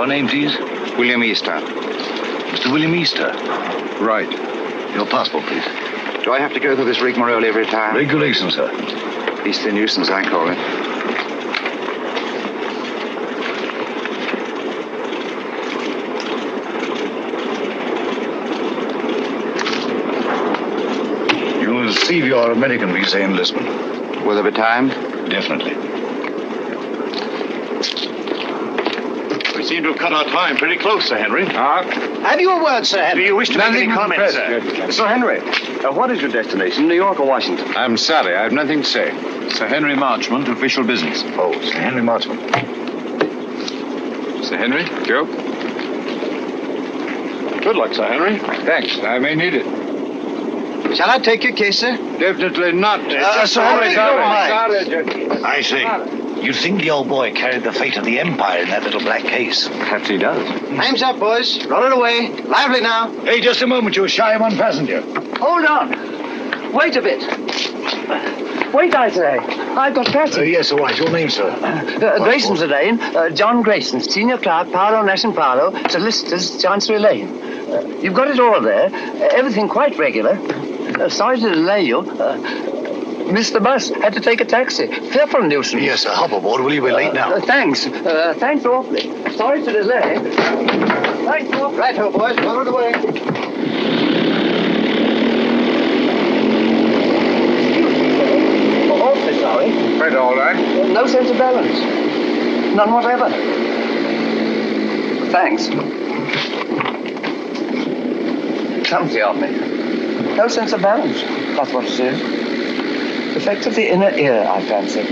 Your name, please? William Easter. Mr. William Easter. Right. Your passport, please. Do I have to go through this rigmarole every time? Regulation, sir. Beastly nuisance, I call it. You'll receive your American visa in Lisbon. Will there be time? Definitely. We seem to have cut our time pretty close, Sir Henry. Have you a word, Sir Henry? Do you wish to make any comments, sir? Sir Henry, what is your destination, New York or Washington? I'm sorry, I have nothing to say. Sir Henry Marchmont, official business. Oh, Sir Henry Marchmont. Sir Henry? Joe? Good luck, Sir Henry. Thanks. I may need it. Shall I take your case, sir? Definitely not. Sir Henry, don't mind. I see. You think the old boy carried the fate of the Empire in that little black case? Perhaps he does. Time's up, boys. Roll it away. Lively now. Hey, just a moment. You're shy of one passenger. Hold on. Wait a bit. Wait, I say. I've got passage. Yes, all right. Your name, sir? Grayson's the name. John Grayson, senior clerk, Paro Nash and Paro, solicitors, Chancery Lane. You've got it all there. Everything quite regular. Sorry to delay you. Missed the bus. Had to take a taxi. Fearful nuisance. Yes, sir. Hop aboard. Will you be late now? Thanks. Thanks awfully. Sorry to delay. Thanks awfully. Right-ho, boys. Roll it away. Awfully sorry. Quite all right. No sense of balance. None whatever. Thanks. Clumsy of me. No sense of balance. That's what it is. Effect of the inner ear, I fancy.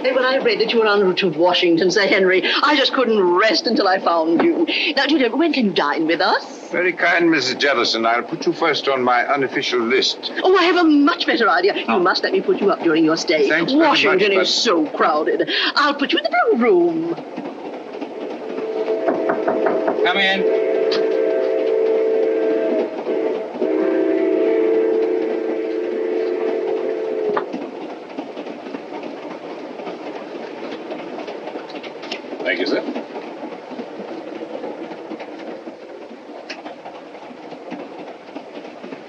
When I read that you were en route to Washington, Sir Henry, I just couldn't rest until I found you. Now, do you know, when can you dine with us? Very kind, Mrs. Jellison. I'll put you first on my unofficial list. Oh, I have a much better idea. You must let me put you up during your stay. Thanks very Washington much, is so crowded. I'll put you in the blue room. Come in. Thank you, sir.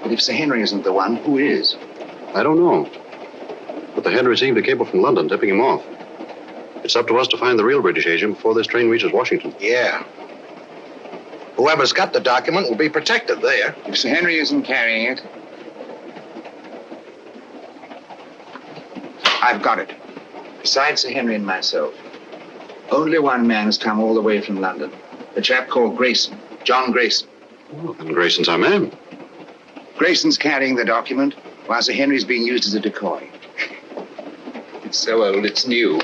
But if Sir Henry isn't the one, who is? I don't know. But the head received a cable from London tipping him off. It's up to us to find the real British agent before this train reaches Washington. Yeah. Whoever's got the document will be protected there. If Sir Henry isn't carrying it, I've got it. Besides Sir Henry and myself, only one man has come all the way from London. A chap called Grayson, John Grayson. Well, then Grayson's our man. Grayson's carrying the document, while Sir Henry's being used as a decoy. it's so old it's new.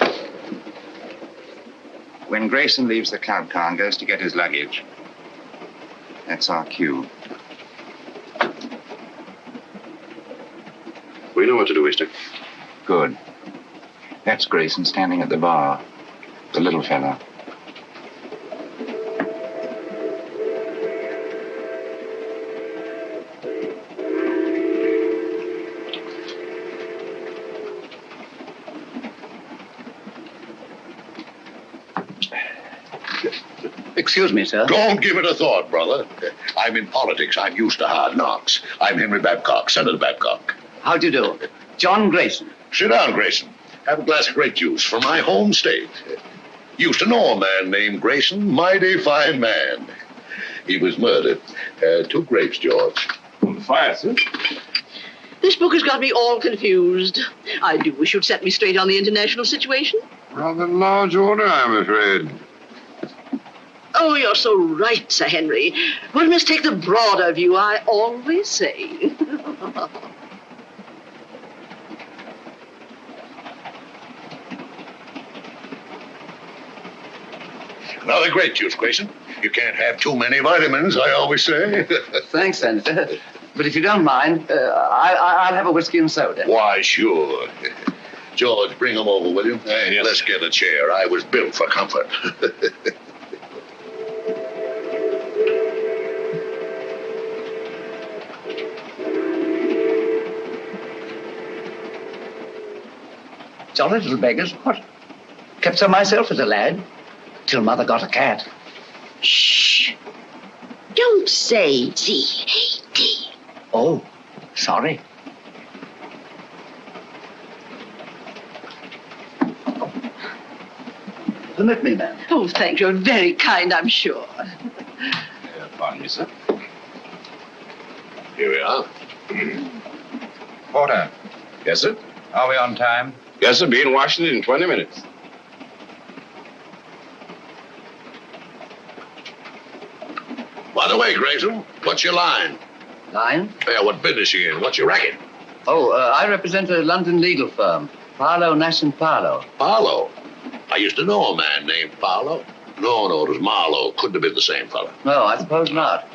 When Grayson leaves the club car and goes to get his luggage, that's our cue. We know what to do, Easter. Good. That's Grayson standing at the bar. The little fellow. Excuse me, sir. Don't give it a thought, brother. I'm in politics. I'm used to hard knocks. I'm Henry Babcock, Senator Babcock. How do you do? John Grayson. Sit down, Grayson. Have a glass of grape juice from my home state. Used to know a man named Grayson. Mighty fine man. He was murdered. 2 grapes, George. On the fire, sir. This book has got me all confused. I do wish you'd set me straight on the international situation. Rather large order, I'm afraid. Oh, you're so right, Sir Henry. One must take the broader view, I always say. Another grape juice, Grayson. You can't have too many vitamins, I always say. Thanks, Senator. But if you don't mind, I'll have a whiskey and soda. Why, sure. George, bring him over, will you? Yes. Let's get a chair. I was built for comfort. Jolly little beggars. What? Kept some myself as a lad, till Mother got a cat. Shh. Don't say D-A-D. Oh, sorry. Permit me, ma'am. Oh, thank you. You're very kind, I'm sure. Pardon me, sir. Here we are. Porter, Yes, sir. are we on time? Yes, sir. Be in Washington in 20 minutes. By the way, Grayson, what's your line? Line? Yeah, what business you in? What's your racket? Oh, I represent a London legal firm, Parlow, Nash & Parlow. Barlow. I used to know a man named Barlow. No, it was Marlowe. Couldn't have been the same fella. No, I suppose not.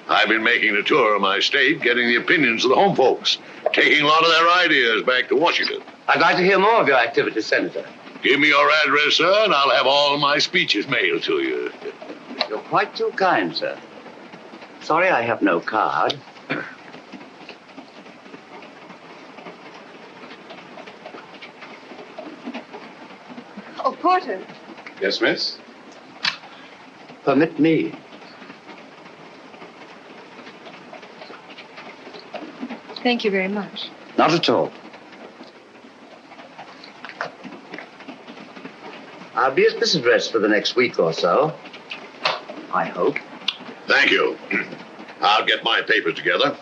I've been making a tour of my state, getting the opinions of the home folks, taking a lot of their ideas back to Washington. I'd like to hear more of your activities, Senator. Give me your address, sir, and I'll have all my speeches mailed to you. You're quite too kind, sir. Sorry I have no card. Oh, Porter. Yes, miss? Permit me. Thank you very much. Not at all. I'll be at this address for the next week or so. I hope. Thank you. I'll get my papers together.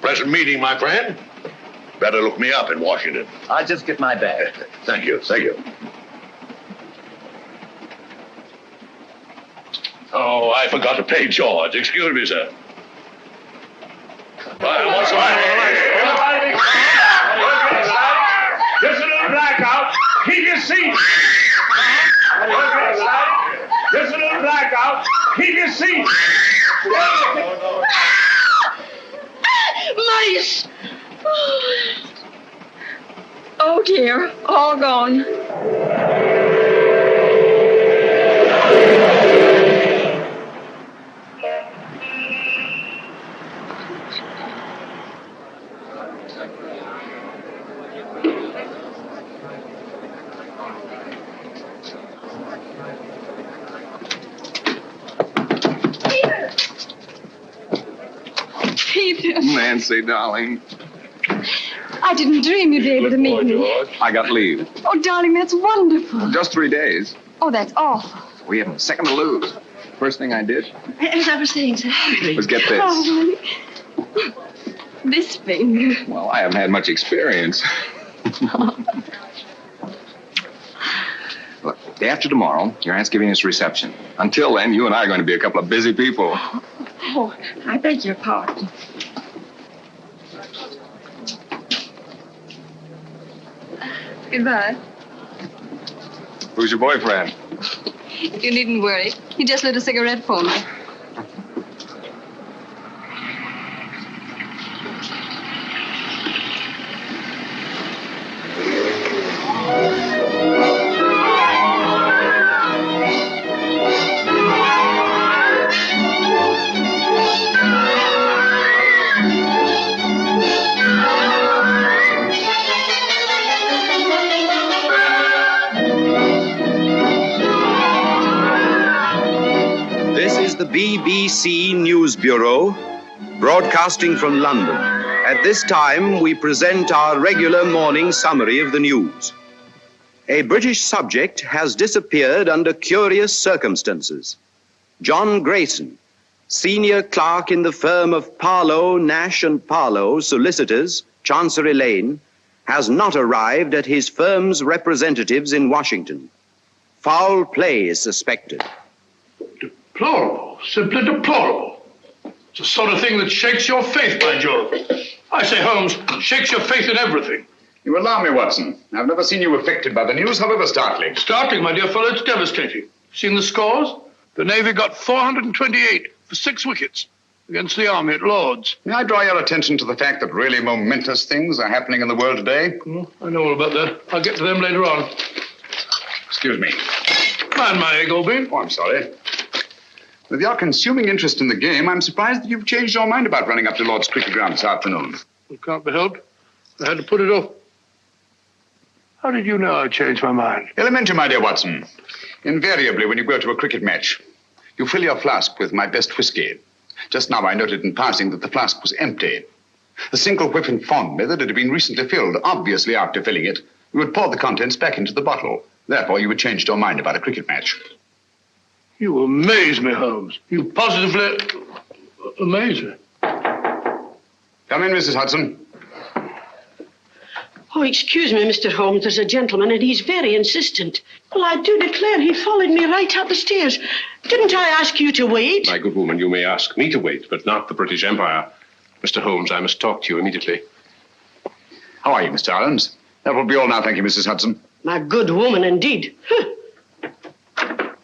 Pleasant meeting, my friend. Better look me up in Washington. I'll just get my bag. Thank you. Oh, I forgot to pay George. Excuse me, sir. What's the matter? There's a little blackout. Keep your seat. There's a little blackout. Keep your seat. Mice! Oh, dear. All gone. Peter. Nancy, darling. I didn't dream you'd be able to meet me. I got leave. Oh, darling, that's wonderful. Just 3 days. Oh, that's awful. We haven't a second to lose. First thing I did As I was saying, Sir Henry. was get this. Oh, honey. This finger. Well, I haven't had much experience. Look, day after tomorrow, your aunt's giving us a reception. Until then, you and I are going to be a couple of busy people. Oh, I beg your pardon. Goodbye. Who's your boyfriend? You needn't worry. He just lit a cigarette for me. the BBC News Bureau, broadcasting from London. At this time, we present our regular morning summary of the news. A British subject has disappeared under curious circumstances. John Grayson, senior clerk in the firm of Parlow, Nash and Parlow, solicitors, Chancery Lane, has not arrived at his firm's representatives in Washington. Foul play is suspected. Deplorable, simply deplorable. It's the sort of thing that shakes your faith, by Jove. I say, Holmes, shakes your faith in everything. You alarm me, Watson. I've never seen you affected by the news, however startling. Startling, my dear fellow, it's devastating. Seen the scores? The Navy got 428 for 6 wickets against the Army at Lord's. May I draw your attention to the fact that really momentous things are happening in the world today? I know all about that. I'll get to them later on. Excuse me. Mind my egg, old bean. Oh, I'm sorry. With your consuming interest in the game, I'm surprised that you've changed your mind about running up to Lord's cricket ground this afternoon. It can't be helped. I had to put it off. How did you know I changed my mind? Elementary, my dear Watson. Invariably, when you go to a cricket match, you fill your flask with my best whiskey. Just now I noted in passing that the flask was empty. The single whiff informed me that it had been recently filled. Obviously, after filling it, you would pour the contents back into the bottle. Therefore, you had changed your mind about a cricket match. You amaze me, Holmes. You positively amaze me. Come in, Mrs. Hudson. Oh, excuse me, Mr. Holmes. There's a gentleman, and he's very insistent. Well, I do declare he followed me right up the stairs. Didn't I ask you to wait? My good woman, you may ask me to wait, but not the British Empire. Mr. Holmes, I must talk to you immediately. How are you, Mr. Arons? That will be all now, thank you, Mrs. Hudson. My good woman, indeed.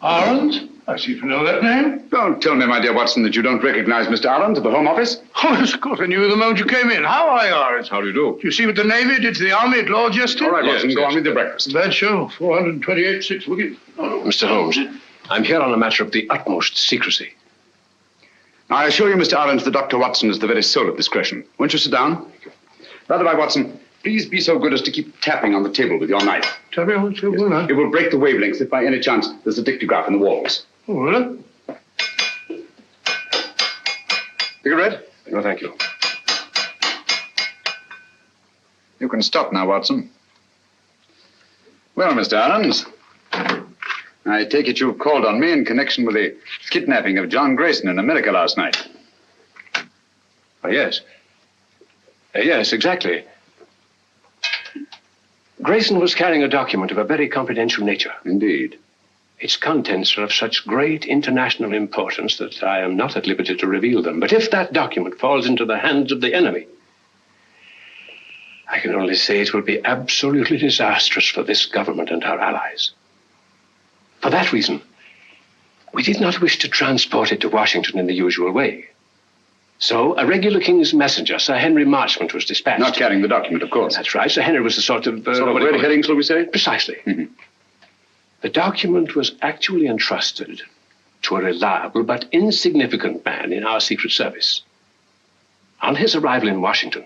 Arons? I seem to know that name. Don't tell me, my dear Watson, that you don't recognize Mr. Arons at the Home Office. Oh, yes, of course. I knew you the moment you came in. How are you, Arons? How do you do? Did you see what the Navy did to the Army at Lord's yesterday? All right, Watson, Yes, go yes. on with your breakfast. Bad show. 428, 6 wickets. Oh, Mr. Holmes, I'm here on a matter of the utmost secrecy. I assure you, Mr. Arons, that Dr. Watson is the very soul of discretion. Won't you sit down? By the way, Watson, please be so good as to keep tapping on the table with your knife. Tell me what you will, It will break the wavelengths if by any chance there's a dictograph in the walls. Oh, really? Cigarette? No, thank you. You can stop now, Watson. Well, Mr. Arons, I take it you've called on me in connection with the kidnapping of John Grayson in America last night. Yes. Yes, exactly. Grayson was carrying a document of a very confidential nature. Indeed. Its contents are of such great international importance that I am not at liberty to reveal them. But if that document falls into the hands of the enemy, I can only say it will be absolutely disastrous for this government and our allies. For that reason, we did not wish to transport it to Washington in the usual way. So a regular King's messenger, Sir Henry Marchmont, was dispatched. Not carrying the document, of course. That's right. Sir Henry was a sort of... red herring, shall we say? Precisely. Mm-hmm. The document was actually entrusted to a reliable but insignificant man in our Secret Service. On his arrival in Washington,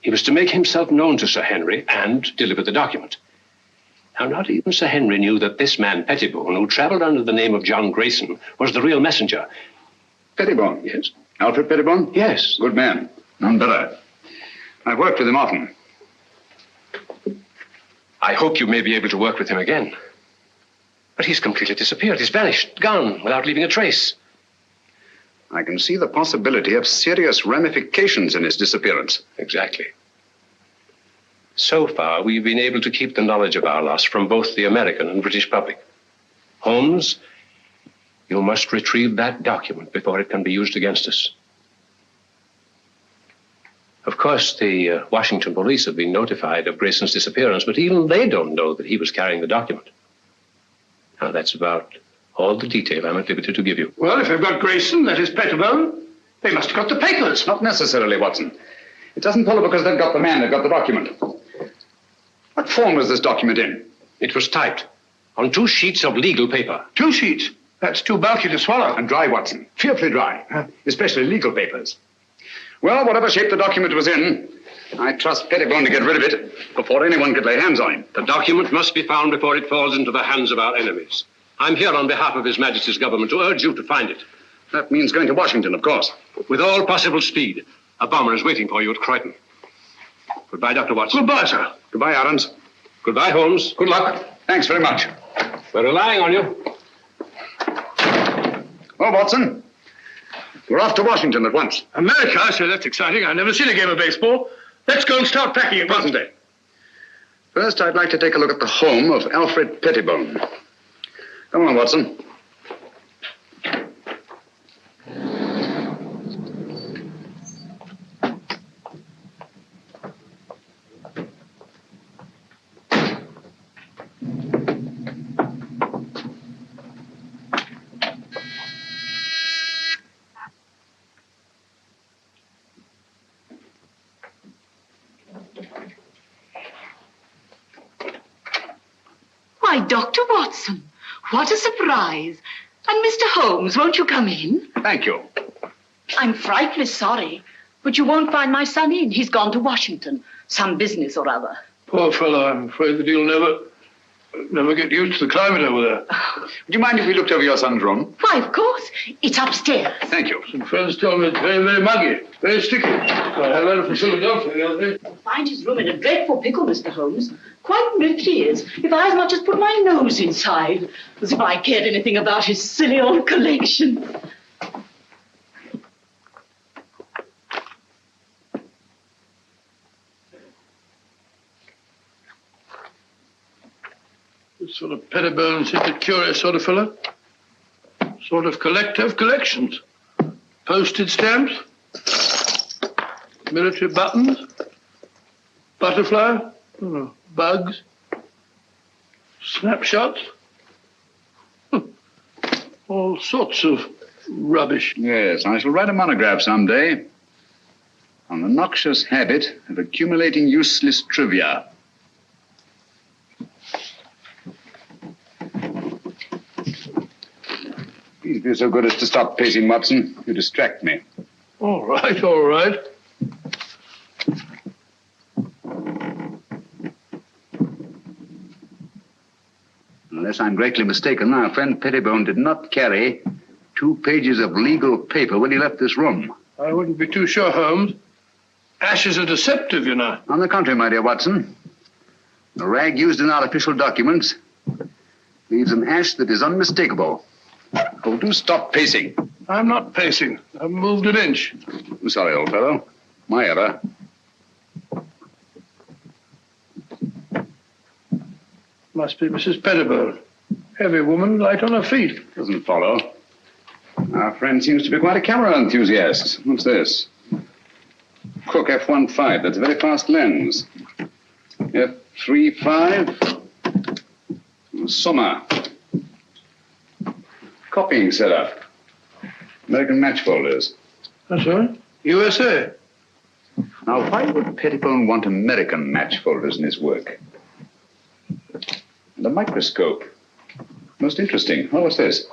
he was to make himself known to Sir Henry and deliver the document. Now, not even Sir Henry knew that this man, Pettibone, who traveled under the name of John Grayson, was the real messenger. Pettibone? Yes. Alfred Pettibone? Yes. Good man. None better. I've worked with him often. I hope you may be able to work with him again. But he's completely disappeared. He's vanished, gone, without leaving a trace. I can see the possibility of serious ramifications in his disappearance. Exactly. So far, we've been able to keep the knowledge of our loss from both the American and British public. Holmes, you must retrieve that document before it can be used against us. Of course, the Washington police have been notified of Grayson's disappearance, but even they don't know that he was carrying the document. Now, that's about all the detail I'm at liberty to give you. Well, if they've got Grayson, that is Pettibone, they must have got the papers. Not necessarily, Watson. It doesn't follow because they've got the man, they've got the document. What form was this document in? It was typed on 2 sheets of legal paper. 2 sheets? That's too bulky to swallow. And dry, Watson. Fearfully dry. Especially legal papers. Well, whatever shape the document was in, I trust Pettibone to get rid of it before anyone could lay hands on him. The document must be found before it falls into the hands of our enemies. I'm here on behalf of His Majesty's government to urge you to find it. That means going to Washington, of course. With all possible speed. A bomber is waiting for you at Croydon. Goodbye, Dr. Watson. Goodbye, sir. Goodbye, Adams. Goodbye, Holmes. Good luck. Thanks very much. We're relying on you. Well, Watson, we're off to Washington at once. America? I say, that's exciting. I've never seen a game of baseball. Let's go and start packing at once. First, I'd like to take a look at the home of Alfred Pettibone. Come on, Watson. Why, Dr. Watson, what a surprise. And Mr. Holmes, won't you come in? Thank you. I'm frightfully sorry, but you won't find my son in. He's gone to Washington. Some business or other. Poor fellow, I'm afraid that he'll never get used to the climate over there. Would you mind if we looked over your son's room? Why, of course. It's upstairs. Thank you. Some friends tell me it's very, very muggy, very sticky. I had a letter from Philadelphia the other day. You'll find his room in a dreadful pickle, Mr. Holmes. Quite rich he is, if I as much as put my nose inside. As if I cared anything about his silly old collection. This sort of Pettibone seems a curious sort of fellow. Sort of collector of collections. Postage stamps. Military buttons. Butterfly. Bugs. Snapshots. All sorts of rubbish. Yes, I shall write a monograph someday on the noxious habit of accumulating useless trivia. Please be so good as to stop pacing, Watson. You distract me. All right, all right. Unless I'm greatly mistaken, our friend Pettibone did not carry 2 pages of legal paper when he left this room. I wouldn't be too sure, Holmes. Ashes are deceptive, you know. On the contrary, my dear Watson, the rag used in our official documents leaves an ash that is unmistakable. Oh, do stop pacing. I'm not pacing. I've moved an inch. I'm sorry, old fellow. My error. Must be Mrs. Pettibone. Heavy woman, light on her feet. Doesn't follow. Our friend seems to be quite a camera enthusiast. What's this? Cook F1.5. That's a very fast lens. F3.5. Summer. Copying setup. American match folders. That's right. USA. Now, why would Pettibone want American match folders in his work? And a microscope. Most interesting. Oh, what's this?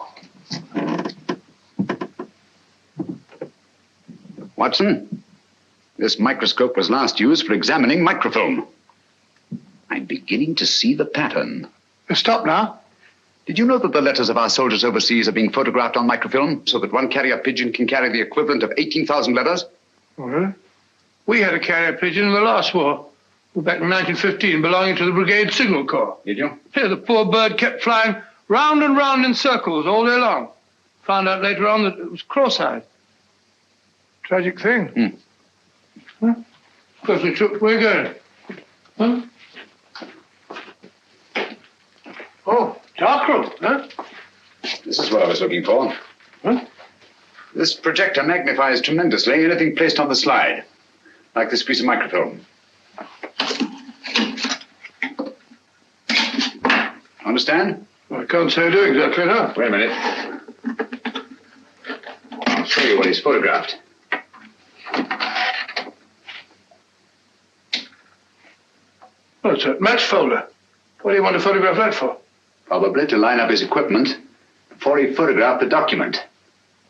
Watson, this microscope was last used for examining microfilm. I'm beginning to see the pattern. Stop now. Did you know that the letters of our soldiers overseas are being photographed on microfilm so that one carrier pigeon can carry the equivalent of 18,000 letters? Well, we had a carrier pigeon in the last war. Back in 1915, belonging to the Brigade Signal Corps. Did you? Yeah, the poor bird kept flying round and round in circles all day long. Found out later on that it was cross-eyed. Tragic thing. Huh? Perfectly true. Where are you going? Huh? Oh, darkroom, huh? This is what I was looking for. Huh? This projector magnifies tremendously anything placed on the slide, like this piece of microfilm. Understand? I can't say I do exactly, no. Wait a minute. I'll show you what he's photographed. Oh, it's a match folder. What do you want to photograph that for? Probably to line up his equipment before he photographed the document.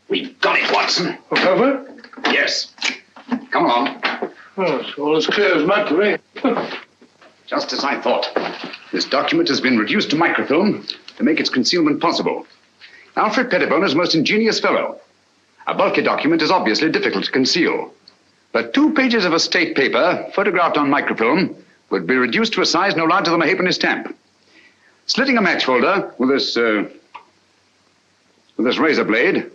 We've got it, Watson. Over? Yes. Come along. Oh, it's all as clear as mud to me. Just as I thought. This document has been reduced to microfilm to make its concealment possible. Alfred Pettibone is a most ingenious fellow. A bulky document is obviously difficult to conceal. But 2 pages of a state paper, photographed on microfilm, would be reduced to a size no larger than a halfpenny stamp. Slitting a match folder with this razor blade,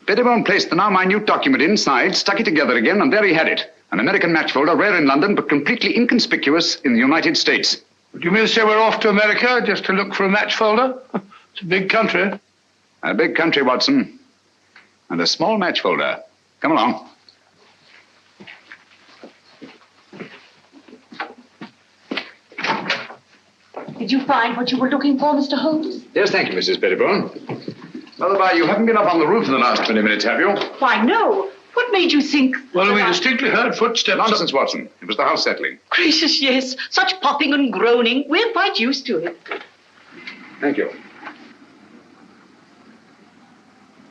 Pettibone placed the now minute document inside, stuck it together again, and there he had it. An American match folder, rare in London, but completely inconspicuous in the United States. Do you mean to say we're off to America just to look for a match folder? It's a big country. A big country, Watson. And a small match folder. Come along. Did you find what you were looking for, Mr. Holmes? Yes, thank you, Mrs. Pettibone. By the by, you haven't been up on the roof in the last 20 minutes, have you? Why, no. What made you think... Well, we distinctly heard footsteps. Nonsense, Watson. It was the house settling. Gracious, yes. Such popping and groaning. We're quite used to it. Thank you.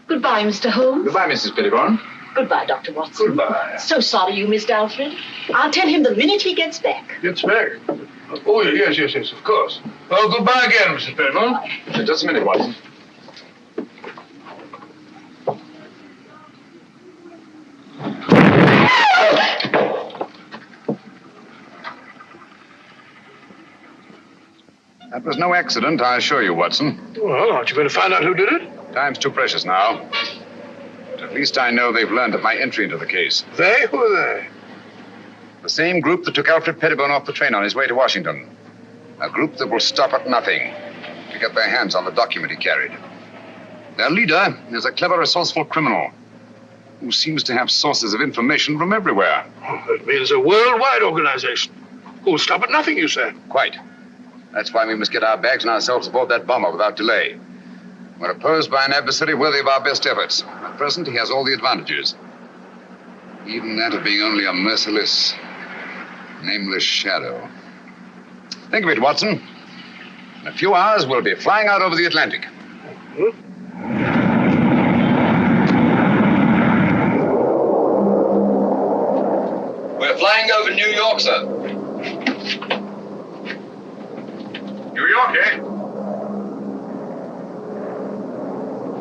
Goodbye, Mr. Holmes. Goodbye, Mrs. Pettibone. Goodbye, Dr. Watson. Goodbye. So sorry you missed Alfred. I'll tell him the minute he gets back. Gets back? Oh, yes, of course. Well, goodbye again, Mrs. Pettibone. Just a minute, Watson. That was no accident, I assure you, Watson. Well, aren't you going to find out who did it? Time's too precious now. But at least I know they've learned of my entry into the case. They? Who are they? The same group that took Alfred Pettibone off the train on his way to Washington. A group that will stop at nothing to get their hands on the document he carried. Their leader is a clever, resourceful criminal who seems to have sources of information from everywhere. Oh, that means a worldwide organization. Who'll stop at nothing, you say? Quite. That's why we must get our bags and ourselves aboard that bomber without delay. We're opposed by an adversary worthy of our best efforts. At present, he has all the advantages. Even that of being only a merciless, nameless shadow. Think of it, Watson. In a few hours, we'll be flying out over the Atlantic. We're flying over New York, sir. New York, eh?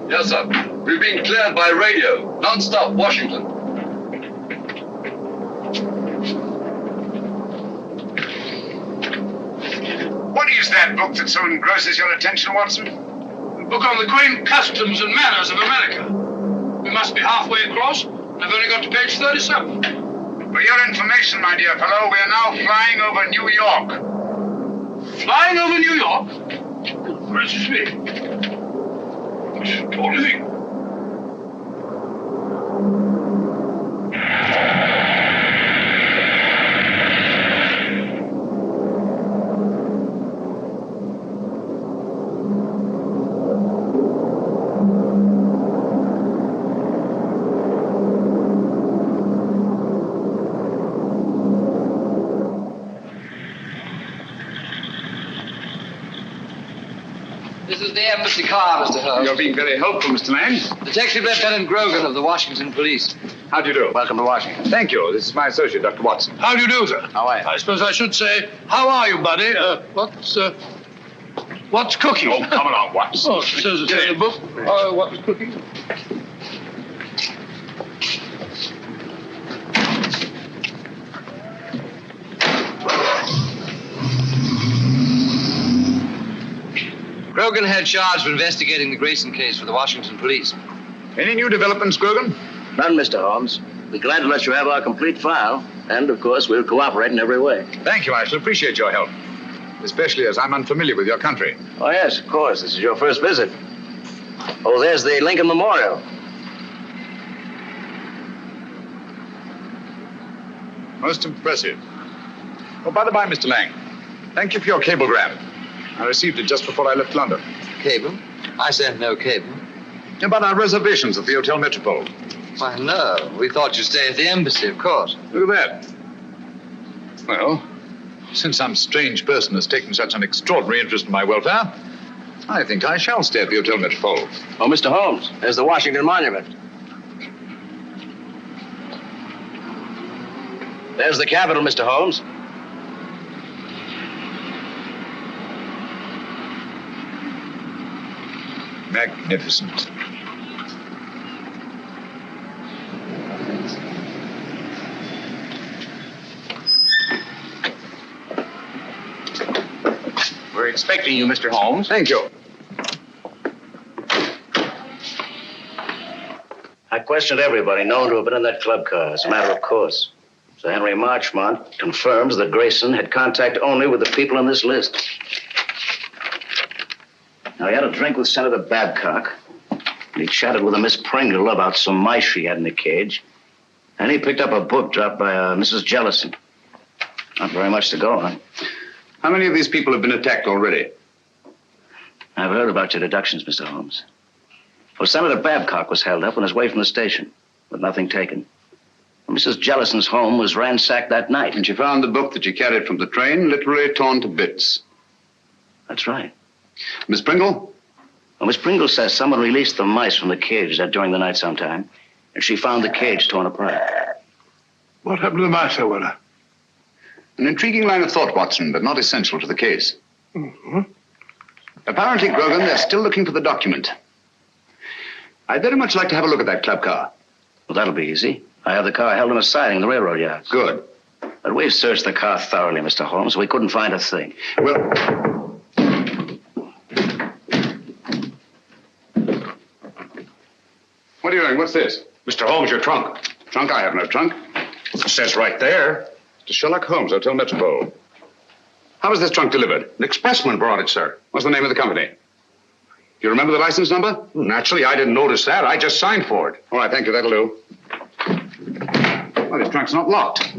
Yes, sir. We've been cleared by radio. Non-stop, Washington. What is that book that so engrosses your attention, Watson? A book on the quaint customs and manners of America. We must be halfway across. I've only got to page 37. For your information, my dear fellow, we are now flying over New York. Flying over New York? Good gracious me. What do you think? This is the embassy car, Mr. Holmes. You're being very helpful, Mr. Lang. Detective Lieutenant Grogan of the Washington Police. How do you do? Welcome to Washington. Thank you. This is my associate, Dr. Watson. How do you do, sir? How are you? I suppose I should say, how are you, buddy? What's cooking? Oh, come along, Watson. Oh, it says it in the book. What's cooking? Grogan had charge of investigating the Grayson case for the Washington Police. Any new developments, Grogan? None, Mr. Holmes. We're glad to let you have our complete file. And, of course, we'll cooperate in every way. Thank you. I shall appreciate your help. Especially as I'm unfamiliar with your country. Oh, yes, of course. This is your first visit. Oh, there's the Lincoln Memorial. Most impressive. Oh, by the by, Mr. Lang, thank you for your cablegram. I received it just before I left London. Cable? I sent no cable. About our reservations at the Hotel Metropole. Why, no. We thought you'd stay at the embassy, of course. Look at that. Well, since some strange person has taken such an extraordinary interest in my welfare, I think I shall stay at the Hotel Metropole. Oh, Mr. Holmes, there's the Washington Monument. There's the Capitol, Mr. Holmes. Magnificent. We're expecting you, Mr. Holmes. Thank you. I questioned everybody known to have been in that club car, as a matter of course. Sir Henry Marchmont confirms that Grayson had contact only with the people on this list. Now, he had a drink with Senator Babcock, and he chatted with a Miss Pringle about some mice she had in the cage, and he picked up a book dropped by Mrs. Jellison. Not very much to go on. How many of these people have been attacked already? I've heard about your deductions, Mr. Holmes. Well, Senator Babcock was held up on his way from the station, with nothing taken. Mrs. Jellison's home was ransacked that night. And she found the book that she carried from the train literally torn to bits. That's right. Miss Pringle? Well, Miss Pringle says someone released the mice from the cage during the night sometime, and she found the cage torn apart. What happened to the mice, I wonder? An intriguing line of thought, Watson, but not essential to the case. Mm-hmm. Apparently, Grogan, they're still looking for the document. I'd very much like to have a look at that club car. Well, that'll be easy. I have the car held in a siding in the railroad yards. Good. But we've searched the car thoroughly, Mr. Holmes. We couldn't find a thing. Well, what are you doing? What's this? Mr. Holmes, your trunk. Trunk? I have no trunk. It says right there. To Sherlock Holmes, Hotel Metropole. How was this trunk delivered? An expressman brought it, sir. What's the name of the company? Do you remember the license number? Naturally, I didn't notice that. I just signed for it. All right, thank you. That'll do. Well, this trunk's not locked.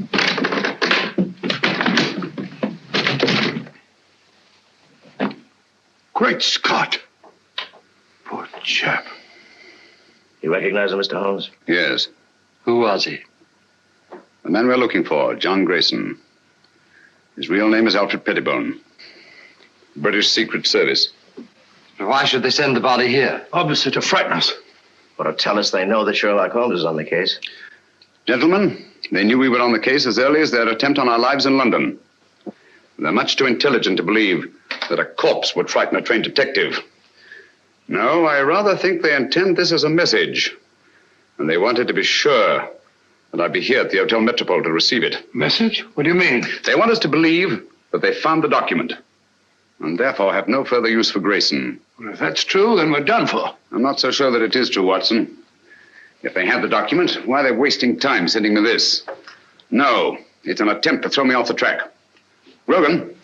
Great Scott. Poor chap. You recognize him, Mr. Holmes? Yes. Who was he? The man we're looking for, John Grayson. His real name is Alfred Pettibone. British Secret Service. Why should they send the body here? Obviously to frighten us. Or to tell us they know that Sherlock Holmes is on the case. Gentlemen, they knew we were on the case as early as their attempt on our lives in London. They're much too intelligent to believe that a corpse would frighten a trained detective. No, I rather think they intend this as a message. And they wanted to be sure that I'd be here at the Hotel Metropole to receive it. Message? What do you mean? They want us to believe that they found the document, and therefore have no further use for Grayson. Well, if that's true, then we're done for. I'm not so sure that it is true, Watson. If they have the document, why are they wasting time sending me this? No, it's an attempt to throw me off the track. Grogan,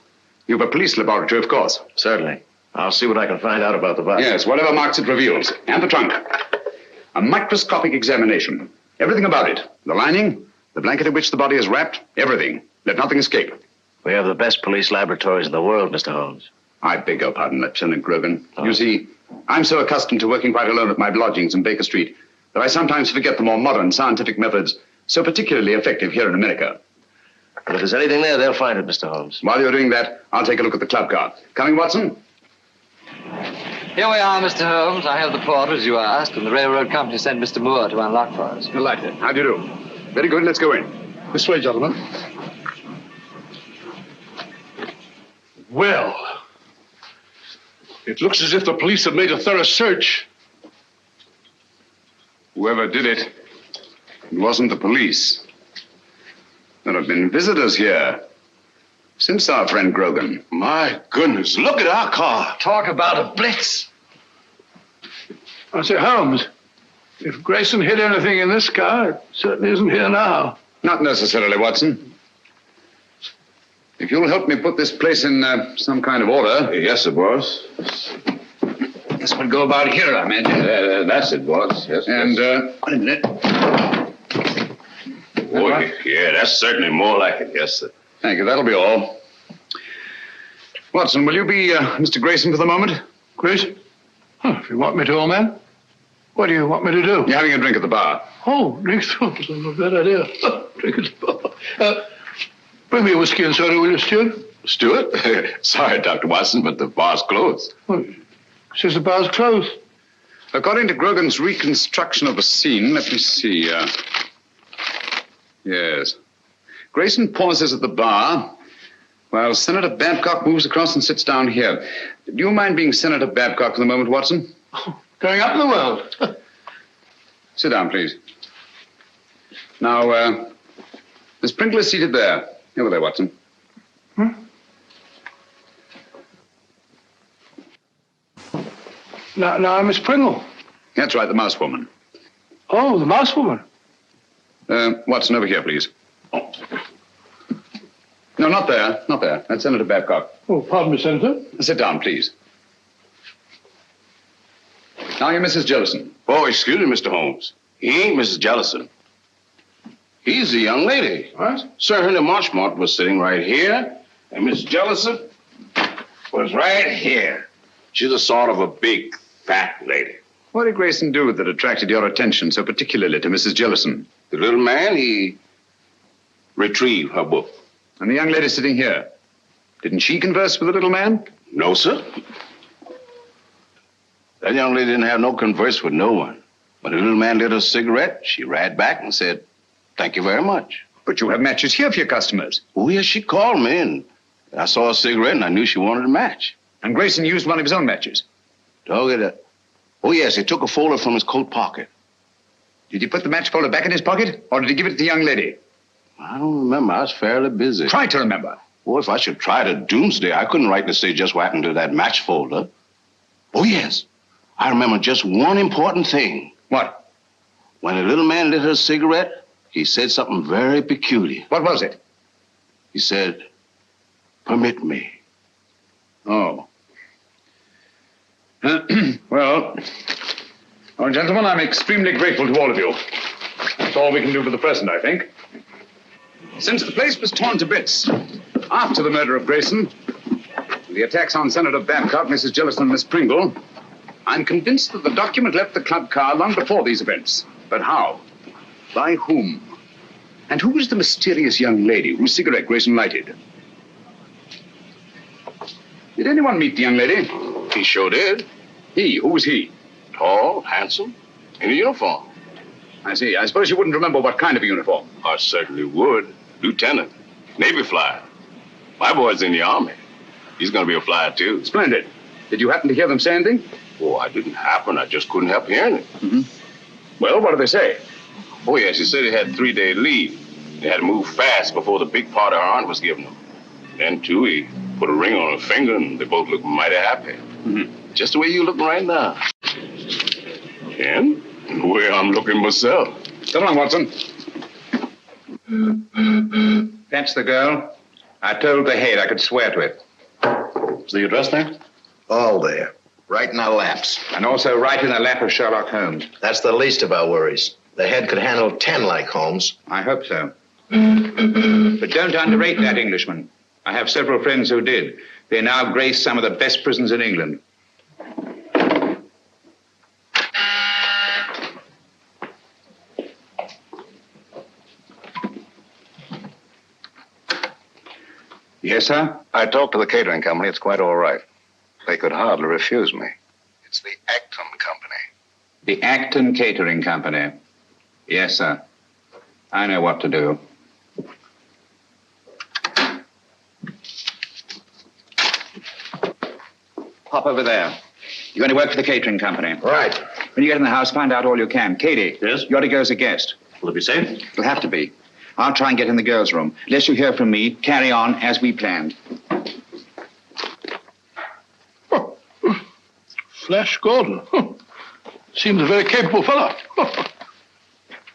you have a police laboratory, of course. Certainly. I'll see what I can find out about the body. Yes, whatever marks it reveals. And the trunk. A microscopic examination. Everything about it. The lining, the blanket in which the body is wrapped, everything. Let nothing escape. We have the best police laboratories in the world, Mr. Holmes. I beg your pardon, Lieutenant Grogan. Oh. You see, I'm so accustomed to working quite alone at my lodgings in Baker Street that I sometimes forget the more modern scientific methods so particularly effective here in America. But if there's anything there, they'll find it, Mr. Holmes. While you're doing that, I'll take a look at the club car. Coming, Watson? Here we are, Mr. Holmes. I have the porter, as you asked, and the railroad company sent Mr. Moore to unlock for us. Delighted. How do you do? Very good. Let's go in. This way, gentlemen. Well, it looks as if the police have made a thorough search. Whoever did it wasn't the police. There have been visitors here since our friend Grogan. My goodness, look at our car. Talk about a blitz. I say, Holmes, if Grayson hid anything in this car, it certainly isn't here now. Not necessarily, Watson. If you'll help me put this place in some kind of order. Yes, sir, boss. This would go about here, I imagine. That's it, boss. Yes. And, wait a minute. Oh, yeah, that's certainly more like it. Yes, sir. Thank you. That'll be all. Watson, will you be Mr. Grayson for the moment? Grayson? Oh, if you want me to, old man. What do you want me to do? You're having a drink at the bar. Oh, drink? Oh, that's not a bad idea. Drink at the bar. Bring me a whiskey and soda, will you, Stuart? Stuart? Sorry, Dr. Watson, but the bar's closed. Well, says the bar's closed. According to Grogan's reconstruction of the scene, let me see. Yes. Grayson pauses at the bar while Senator Babcock moves across and sits down here. Do you mind being Senator Babcock for the moment, Watson? Going up in the world. Sit down, please. Now, Miss Pringle is seated there. Over there, Watson. Now, Miss Pringle. That's right, the mouse woman. Oh, the mouse woman. Watson, over here, please. No, not there. Not there. That's Senator Babcock. Oh, pardon me, Senator. Sit down, please. Now you're Mrs. Jellison. Oh, excuse me, Mr. Holmes. He ain't Mrs. Jellison. He's the young lady. What? Sir Henry Marchmont was sitting right here, and Miss Jellison was right here. She's a sort of a big, fat lady. What did Grayson do that attracted your attention so particularly to Mrs. Jellison? The little man, he retrieved her book. And the young lady sitting here, didn't she converse with the little man? No, sir. That young lady didn't have no converse with no one. When the little man lit a cigarette, she ran back and said, "Thank you very much." But you have matches here for your customers. Oh, yes, she called me, and I saw a cigarette, and I knew she wanted a match. And Grayson used one of his own matches. Oh, yes, he took a folder from his coat pocket. Did he put the match folder back in his pocket, or did he give it to the young lady? I don't remember. I was fairly busy. Try to remember. Well, if I should try to doomsday, I couldn't rightly say just what happened to that match folder. Oh, yes. I remember just one important thing. What? When the little man lit her cigarette, he said something very peculiar. What was it? He said, "Permit me." Oh. Well, gentlemen, I'm extremely grateful to all of you. That's all we can do for the present, I think. Since the place was torn to bits after the murder of Grayson, the attacks on Senator Babcock, Mrs. Jellison, and Miss Pringle, I'm convinced that the document left the club car long before these events. But how? By whom? And who was the mysterious young lady whose cigarette Grayson lighted? Did anyone meet the young lady? He sure did. He? Who was he? Tall, handsome, in a uniform. I see. I suppose you wouldn't remember what kind of a uniform. I certainly would. Lieutenant, Navy flyer. My boy's in the Army. He's going to be a flyer, too. Splendid. Did you happen to hear them say anything? Oh, I didn't happen. I just couldn't help hearing it. Mm-hmm. Well, what did they say? Oh, yes, he said he had 3-day leave. They had to move fast before the big party her aunt was giving them. Then, too, he put a ring on her finger, and they both looked mighty happy. Mm-hmm. Just the way you looking right now. And the way I'm looking myself. Come on, Watson. That's the girl. I told the head I could swear to it. Is the address there? All there. Right in our laps. And also right in the lap of Sherlock Holmes. That's the least of our worries. The head could handle 10 like Holmes. I hope so. But don't underrate that Englishman. I have several friends who did. They now grace some of the best prisons in England. Yes, sir? I talked to the catering company. It's quite all right. They could hardly refuse me. It's the Acton Company. The Acton Catering Company. Yes, sir. I know what to do. Hop over there. You're going to work for the catering company. Right. When you get in the house, find out all you can. Katie. Yes? You're to go as a guest. Will it be safe? It'll have to be. I'll try and get in the girls' room. Unless you hear from me, carry on as we planned. Flash Gordon. Seems a very capable fellow.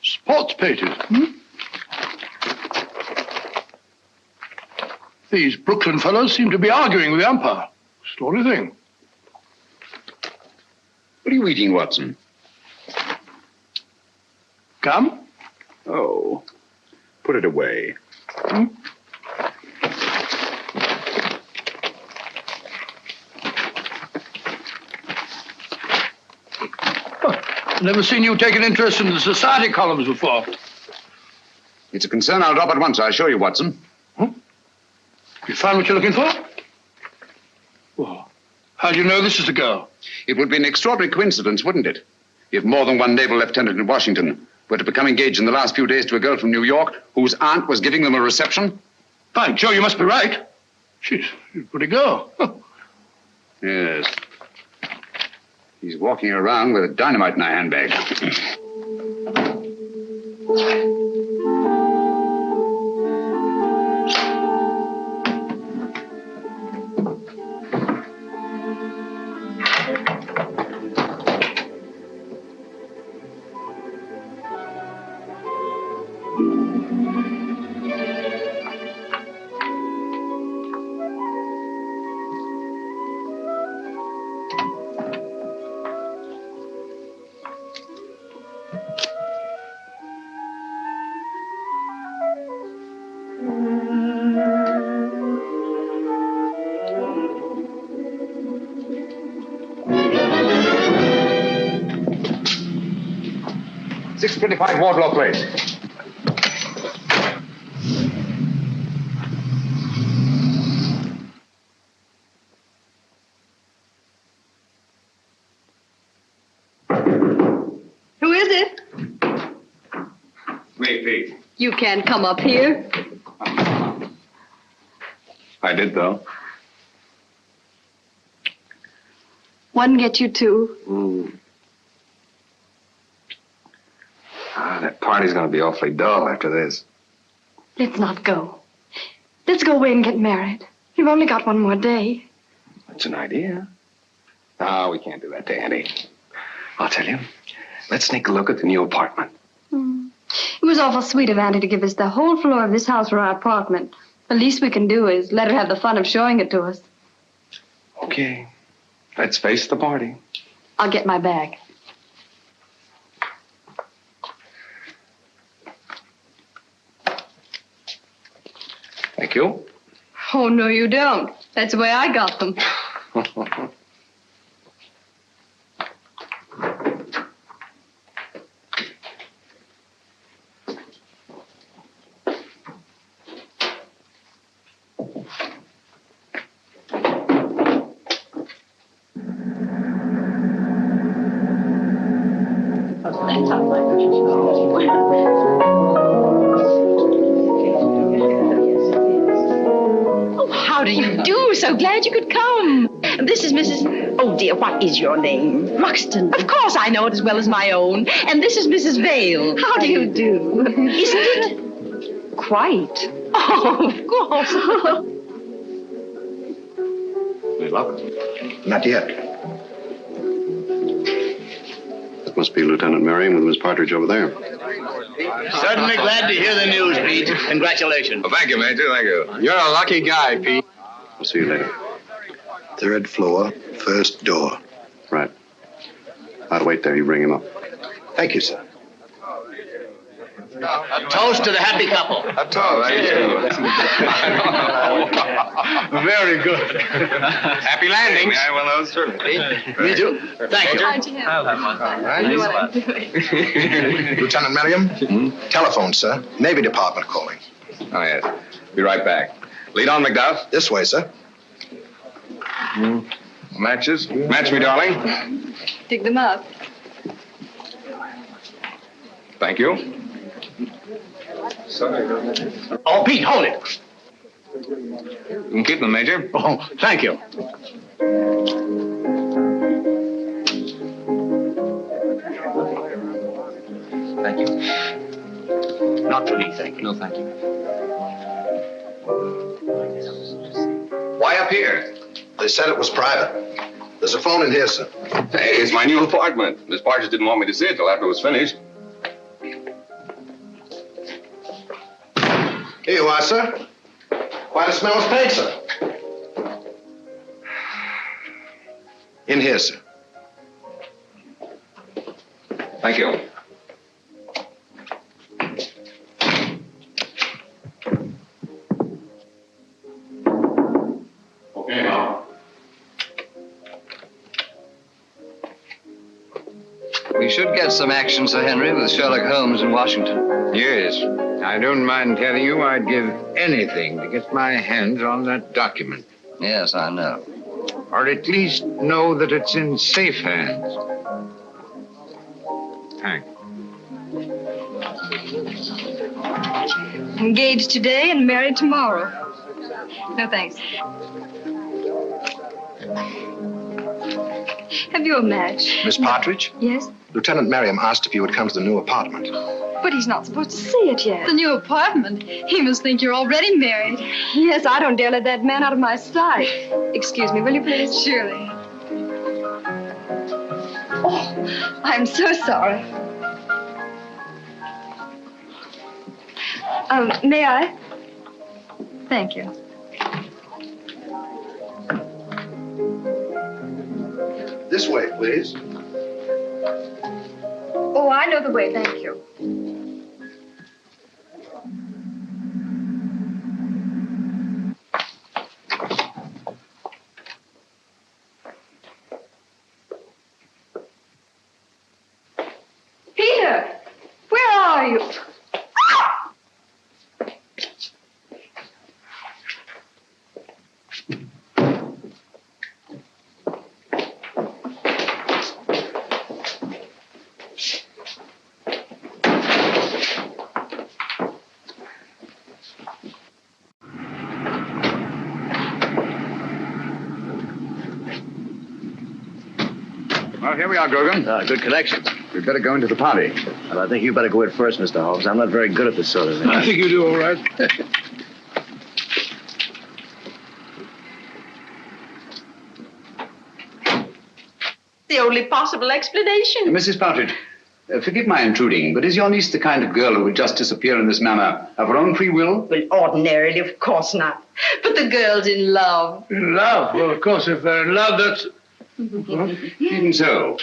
Sports pages. These Brooklyn fellows seem to be arguing with the umpire. Story thing. What are you eating, Watson? Gum? Oh. Put it away. Never seen you take an interest in the society columns before. It's a concern I'll drop at once, I assure you, Watson. You found what you're looking for? Well, how do you know this is the girl? It would be an extraordinary coincidence, wouldn't it? If more than one naval lieutenant in Washington were to become engaged in the last few days to a girl from New York whose aunt was giving them a reception. By Joe, you must be right. She's a pretty girl. Yes. He's walking around with a dynamite in a handbag. .625 Wardlaw Place. Who is it? Me, Pete. You can't come up here. I did, though. One get you two. That party's gonna be awfully dull after this. Let's not go. Let's go away and get married. You've only got one more day. That's an idea. No, we can't do that to Annie. I'll tell you. Let's sneak a look at the new apartment. It was awful sweet of Auntie to give us the whole floor of this house for our apartment. The least we can do is let her have the fun of showing it to us. Okay. Let's face the party. I'll get my bag. Thank you. Oh, no, you don't. That's the way I got them. How do you do? So glad you could come. This is Mrs. Oh, dear, what is your name? Ruxton. Of course I know it as well as my own. And this is Mrs. Vale. How do you do? Isn't it? Quite. Oh, of course. Any luck? Not yet. That must be Lieutenant Merriam with Miss Partridge over there. Certainly glad to hear the news, Pete. Congratulations. Well, thank you, Major. Thank you. You're a lucky guy, Pete. I'll see you later. 3rd floor, first door. Right. I'll wait there. You bring him up. Thank you, sir. A toast to the happy couple. A toast. Thank you. Very good. Happy landings. Yeah, well, those certainly. Me too. Thank you. Aren't you happy? You know what I'm doing. Lieutenant Merriam? Telephone, sir. Navy Department calling. Oh, yes. Be right back. Lead on, McDuff. This way, sir. Matches? Match me, darling. Dig them up. Thank you. Oh, Pete, hold it. You can keep them, Major. Oh, thank you. Thank you. Not for me, thank you. No, thank you. Why up here? They said it was private. There's a phone in here, sir. Hey, it's my new apartment. Miss Partridge didn't want me to see it till after it was finished. Here you are, sir. Quite a smell of paint, sir. In here, sir. Thank you. Okay, now. We should get some action, Sir Henry, with Sherlock Holmes in Washington. Yes. I don't mind telling you I'd give anything to get my hands on that document. Yes, I know. Or at least know that it's in safe hands. Thanks. Engaged today and married tomorrow. No, thanks. Have you a match? Miss Partridge? Yes? Lieutenant Merriam asked if you would come to the new apartment. But he's not supposed to see it yet. The new apartment. He must think you're already married. Yes, I don't dare let that man out of my sight. Excuse me, will you please? Surely. Oh, I'm so sorry. May I? Thank you. This way, please. Oh, I know the way, thank you. Peter, where are you? Well, here we are, Grogan. Good connection. We'd better go into the party. Well, I think you better go in first, Mr. Holmes. I'm not very good at this sort of thing. I think you do all right. The only possible explanation. Mrs. Partridge, forgive my intruding, but is your niece the kind of girl who would just disappear in this manner of her own free will? Well, ordinarily, of course not. But the girl's in love. In love? Well, of course, if they're in love, that's... Even so,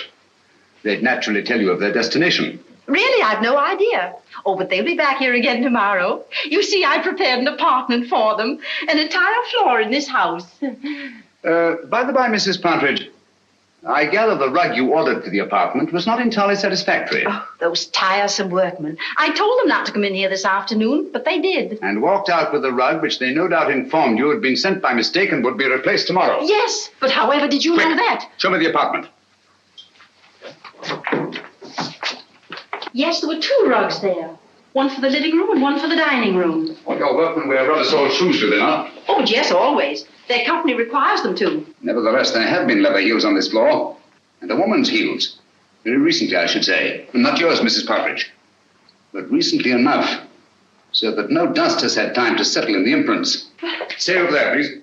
they'd naturally tell you of their destination. Really, I've no idea. Oh, but they'll be back here again tomorrow. You see, I prepared an apartment for them, an entire floor in this house. By the by, Mrs. Partridge, I gather the rug you ordered for the apartment was not entirely satisfactory. Oh, those tiresome workmen. I told them not to come in here this afternoon, but they did. And walked out with the rug, which they no doubt informed you had been sent by mistake and would be replaced tomorrow. Yes, but however did you know that? Show me the apartment. Yes, there were 2 rugs there. One for the living room and one for the dining room. Well, your workmen wear rubber soled shoes, do they not? Oh, yes, always. Their company requires them to. Nevertheless, there have been leather heels on this floor. And a woman's heels. Very recently, I should say. Not yours, Mrs. Partridge. But recently enough, so that no dust has had time to settle in the imprints. Stay over there, please.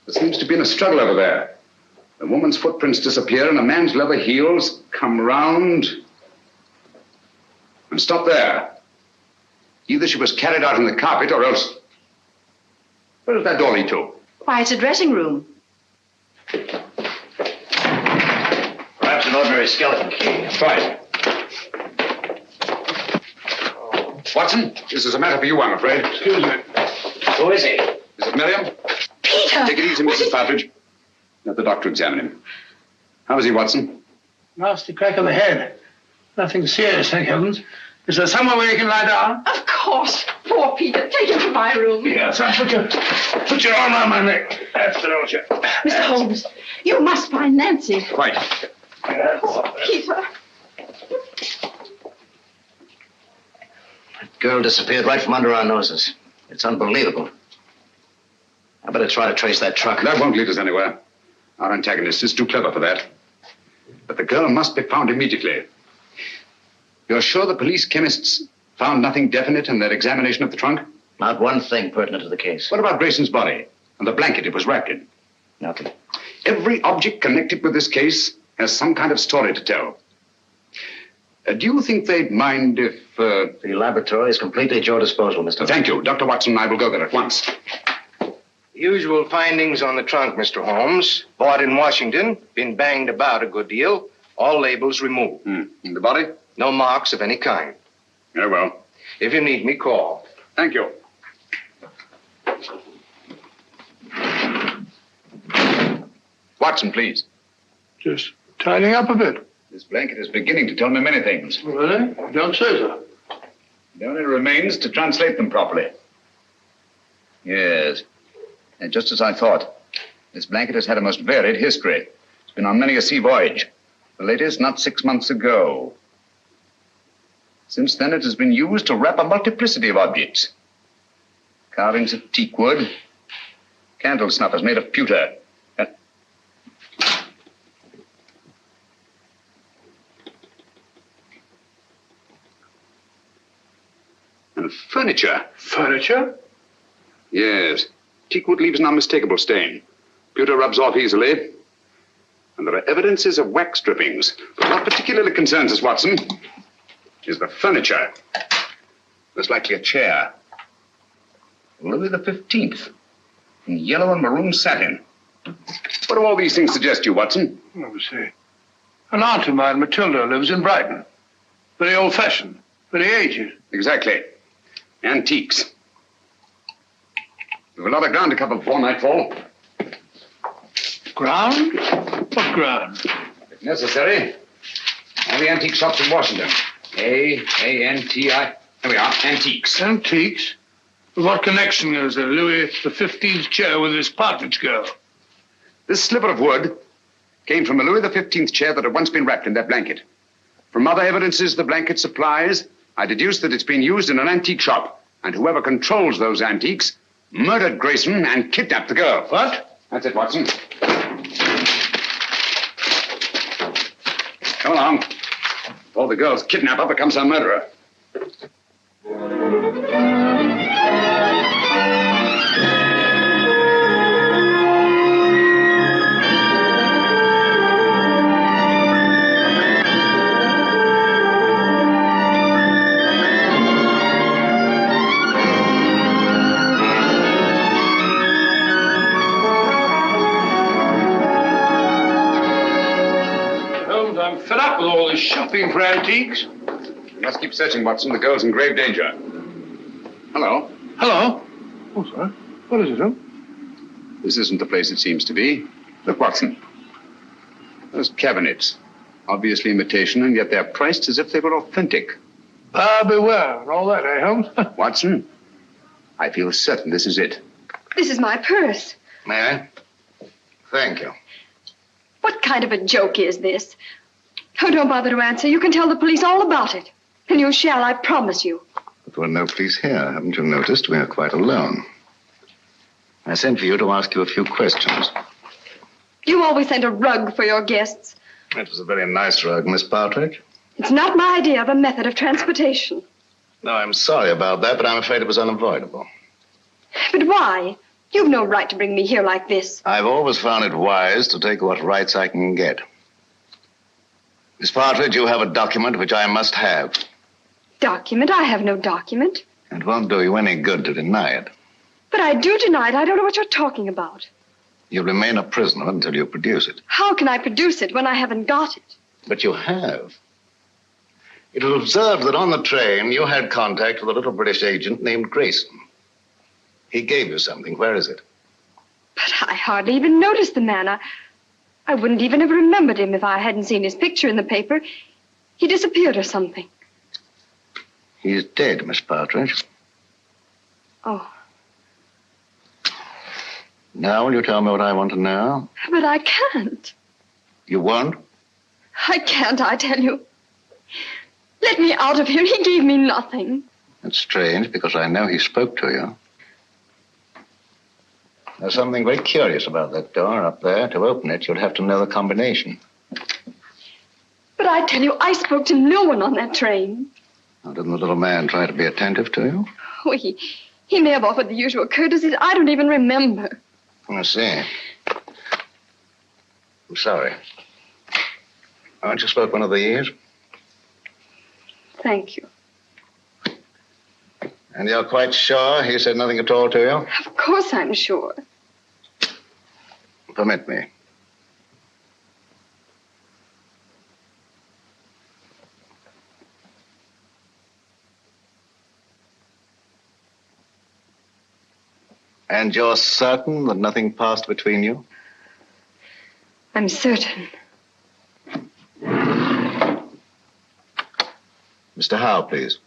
There seems to be a struggle over there. A woman's footprints disappear and a man's leather heels come round and stop there. Either she was carried out in the carpet or else... Where does that door lead to? Why, it's a dressing room. Perhaps an ordinary skeleton key. Try it. Watson, this is a matter for you, I'm afraid. Excuse me. Who is he? Is it Miriam? Peter! Take it easy, Mrs. Partridge. Let the doctor examine him. How is he, Watson? Nasty crack of the head. Nothing serious, thank heavens. Is there somewhere where you can lie down? Of course. Poor Peter. Take him to my room. Yes, I'll put your arm around my neck. That's the don't you? Mr. Holmes, you must find Nancy. Quite. Oh, Peter. That girl disappeared right from under our noses. It's unbelievable. I better try to trace that truck. That won't lead us anywhere. Our antagonist is too clever for that. But the girl must be found immediately. You're sure the police chemists found nothing definite in their examination of the trunk? Not one thing pertinent to the case. What about Grayson's body and the blanket it was wrapped in? Nothing. Every object connected with this case has some kind of story to tell. Do you think they'd mind if... The laboratory is completely at your disposal, Mr. Thank you. Dr. Watson and I will go there at once. Usual findings on the trunk, Mr. Holmes. Bought in Washington, been banged about a good deal. All labels removed. And the body? No marks of any kind. Very well. If you need me, call. Thank you. Watson, please. Just tidying up a bit. This blanket is beginning to tell me many things. Really? Don't say so. It only remains to translate them properly. Yes. And just as I thought. This blanket has had a most varied history. It's been on many a sea voyage. The latest not 6 months ago. Since then, it has been used to wrap a multiplicity of objects. Carvings of teak wood. Candle snuffers made of pewter. And furniture. Furniture? Yes. Teak wood leaves an unmistakable stain. Pewter rubs off easily. And there are evidences of wax drippings. But what particularly concerns us, Watson, is the furniture. Most likely a chair. Louis the 15th. In yellow and maroon satin. What do all these things suggest to you, Watson? Let me see. An aunt of mine, Matilda, lives in Brighton. Very old-fashioned. Very aged. Exactly. Antiques. We've a lot of ground to cover before nightfall. Ground? What ground? If necessary, all the antique shops in Washington. A-N-T-I. There we are, antiques. Antiques? What connection is there, Louis XV's chair with this partridge girl? This sliver of wood came from a Louis XV chair that had once been wrapped in that blanket. From other evidences the blanket supplies, I deduced that it's been used in an antique shop, and whoever controls those antiques murdered Grayson and kidnapped the girl. What? That's it, Watson. Come along. Before the girl's kidnapper becomes her murderer. I'm fed up with all this shopping for antiques. You must keep searching, Watson. The girl's in grave danger. Hello. Hello? Oh, sorry. What is it, huh? This isn't the place it seems to be. Look, Watson. Those cabinets. Obviously imitation, and yet they're priced as if they were authentic. Beware, and all that, eh, Holmes? Watson, I feel certain this is it. This is my purse. May I? Thank you. What kind of a joke is this? Oh, don't bother to answer. You can tell the police all about it. And you shall, I promise you. But there are no police here. Haven't you noticed? We are quite alone. I sent for you to ask you a few questions. You always send a rug for your guests. It was a very nice rug, Miss Partridge. It's not my idea of a method of transportation. No, I'm sorry about that, but I'm afraid it was unavoidable. But why? You've no right to bring me here like this. I've always found it wise to take what rights I can get. Miss Partridge, you have a document which I must have. Document? I have no document. It won't do you any good to deny it. But I do deny it. I don't know what you're talking about. You'll remain a prisoner until you produce it. How can I produce it when I haven't got it? But you have. It was observed that on the train you had contact with a little British agent named Grayson. He gave you something. Where is it? But I hardly even noticed the man. I wouldn't even have remembered him if I hadn't seen his picture in the paper. He disappeared or something. He's dead, Miss Partridge. Oh. Now will you tell me what I want to know? But I can't. You won't? I can't, I tell you. Let me out of here. He gave me nothing. That's strange, because I know he spoke to you. There's something very curious about that door up there. To open it, you'd have to know the combination. But I tell you, I spoke to no one on that train. Now, didn't the little man try to be attentive to you? Oh, he may have offered the usual courtesies. I don't even remember. I see. I'm sorry. Aren't you spoke one of the years? Thank you. And you're quite sure he said nothing at all to you? Of course I'm sure. Permit me. And you're certain that nothing passed between you? I'm certain. Mr. Howe, please.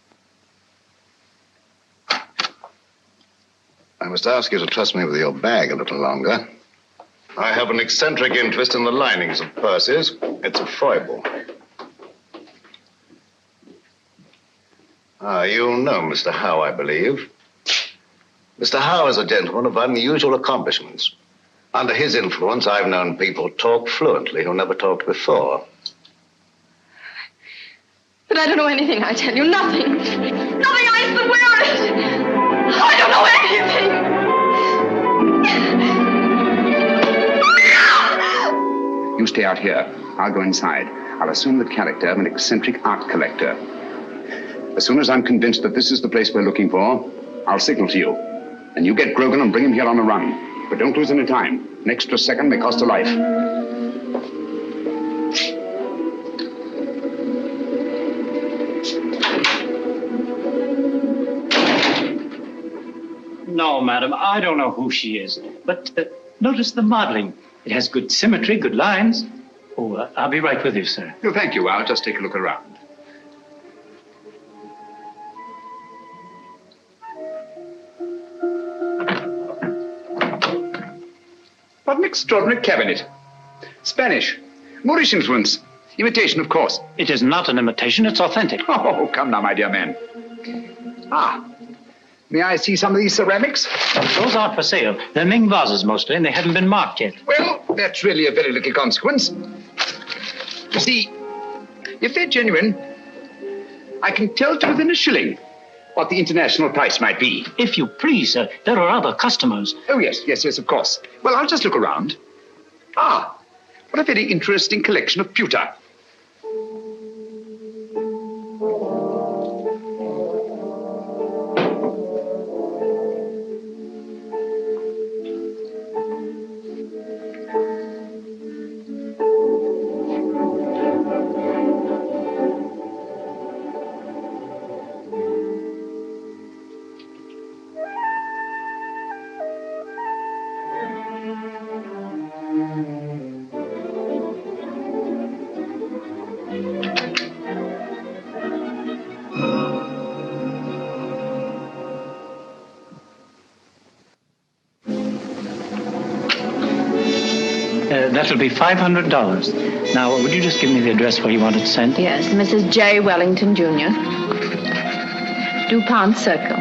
I must ask you to trust me with your bag a little longer. I have an eccentric interest in the linings of purses. It's a foible. You know Mr. Howe, I believe. Mr. Howe is a gentleman of unusual accomplishments. Under his influence, I've known people talk fluently who never talked before. But I don't know anything, I tell you. Nothing. Nothing, I swear it. I don't know anything. You stay out here. I'll go inside. I'll assume the character of an eccentric art collector. As soon as I'm convinced that this is the place we're looking for, I'll signal to you. And you get Grogan and bring him here on a run. But don't lose any time. An extra second may cost a life. No, madam, I don't know who she is. But notice the modeling. It has good symmetry, good lines. Oh, I'll be right with you, sir. No, thank you. I'll just take a look around. What an extraordinary cabinet. Spanish. Moorish influence. Imitation, of course. It is not an imitation, it's authentic. Oh, come now, my dear man. Ah. May I see some of these ceramics? Those aren't for sale. They're Ming vases mostly, and they haven't been marked yet. Well, that's really a very little consequence. You see, if they're genuine, I can tell to within a shilling what the international price might be. If you please, sir, there are other customers. Oh, yes, of course. Well, I'll just look around. Ah, what a very interesting collection of pewter. That'll be $500. Now, would you just give me the address where you want it sent? Yes, Mrs. J. Wellington, Jr. DuPont Circle.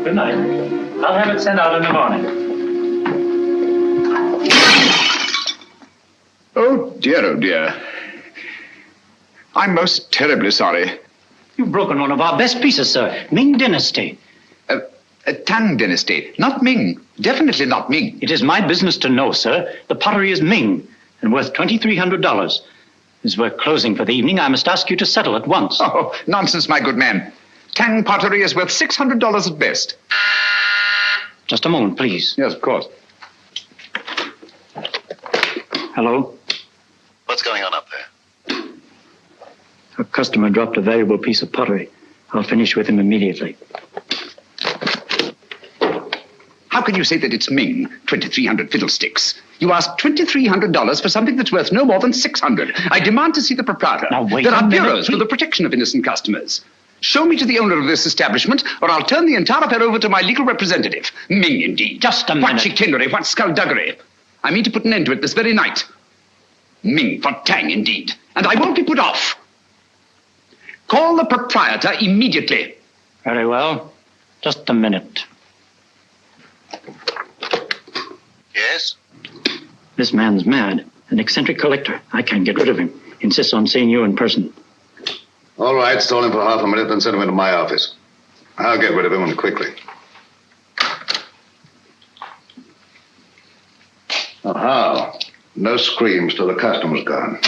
Good night. I'll have it sent out in the morning. Oh, dear. I'm most terribly sorry. You've broken one of our best pieces, sir. Ming Dynasty. Tang Dynasty. Not Ming. Definitely not Ming. It is my business to know, sir. The pottery is Ming and worth $2,300. As we're closing for the evening, I must ask you to settle at once. Oh, nonsense, my good man. Tang pottery is worth $600 at best. Just a moment, please. Yes, of course. Hello? What's going on up there? A customer dropped a valuable piece of pottery. I'll finish with him immediately. How can you say that it's Ming? 2,300 fiddlesticks. You asked $2,300 for something that's worth no more than $600. I demand to see the proprietor. Now, wait There a are minute, bureaus for the protection of innocent customers. Show me to the owner of this establishment, or I'll turn the entire affair over to my legal representative. Ming, indeed. Just a What minute. chicanery, what skullduggery. I mean to put an end to it this very night. Ming for Tang, indeed. And I won't be put off. Call the proprietor immediately. Very well. Just a minute. Yes? This man's mad. An eccentric collector. I can't get rid of him. Insists on seeing you in person. All right, stall him for half a minute, then send him into my office. I'll get rid of him and quickly. Oh, how? No screams till the customer's gone.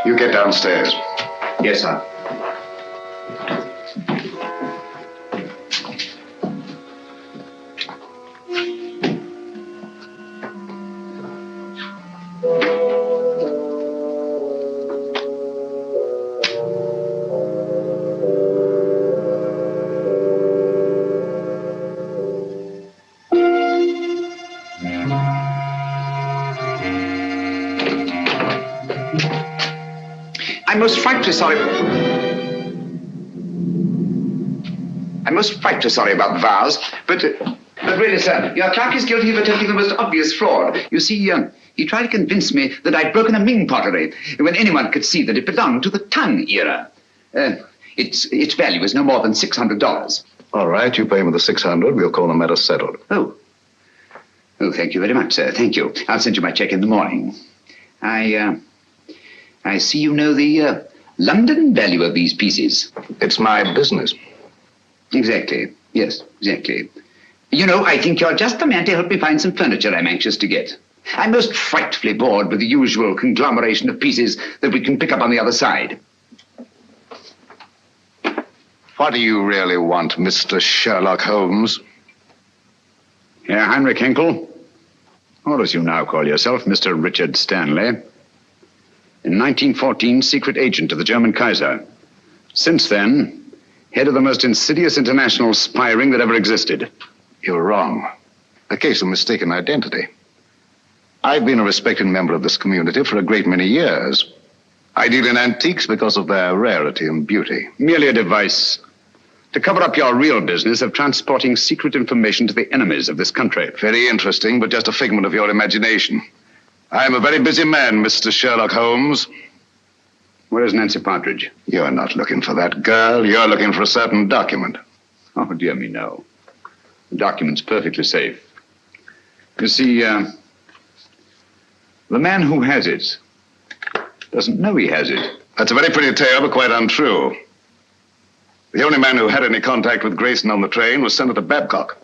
You get downstairs. Yes, sir. I'm most frightfully sorry about the vase, but really, sir, your clerk is guilty of attempting the most obvious fraud. You see, he tried to convince me that I'd broken a Ming pottery when anyone could see that it belonged to the Tang era. Its value is no more than $600. All right, you pay me the 600. We'll call the matter settled. Oh, thank you very much, sir. Thank you. I'll send you my check in the morning. I see you know the London value of these pieces. It's my business. Exactly. Yes, exactly. You know, I think you're just the man to help me find some furniture I'm anxious to get. I'm most frightfully bored with the usual conglomeration of pieces that we can pick up on the other side. What do you really want, Mr. Sherlock Holmes? Herr Heinrich Henkel, or as you now call yourself, Mr. Richard Stanley. In 1914, secret agent of the German Kaiser. Since then, head of the most insidious international spy ring that ever existed. You're wrong. A case of mistaken identity. I've been a respected member of this community for a great many years. I deal in antiques because of their rarity and beauty. Merely a device to cover up your real business of transporting secret information to the enemies of this country. Very interesting, but just a figment of your imagination. I'm a very busy man, Mr. Sherlock Holmes. Where is Nancy Partridge? You're not looking for that girl. You're looking for a certain document. Oh, dear me, no. The document's perfectly safe. You see, the man who has it doesn't know he has it. That's a very pretty tale, but quite untrue. The only man who had any contact with Grayson on the train was Senator Babcock.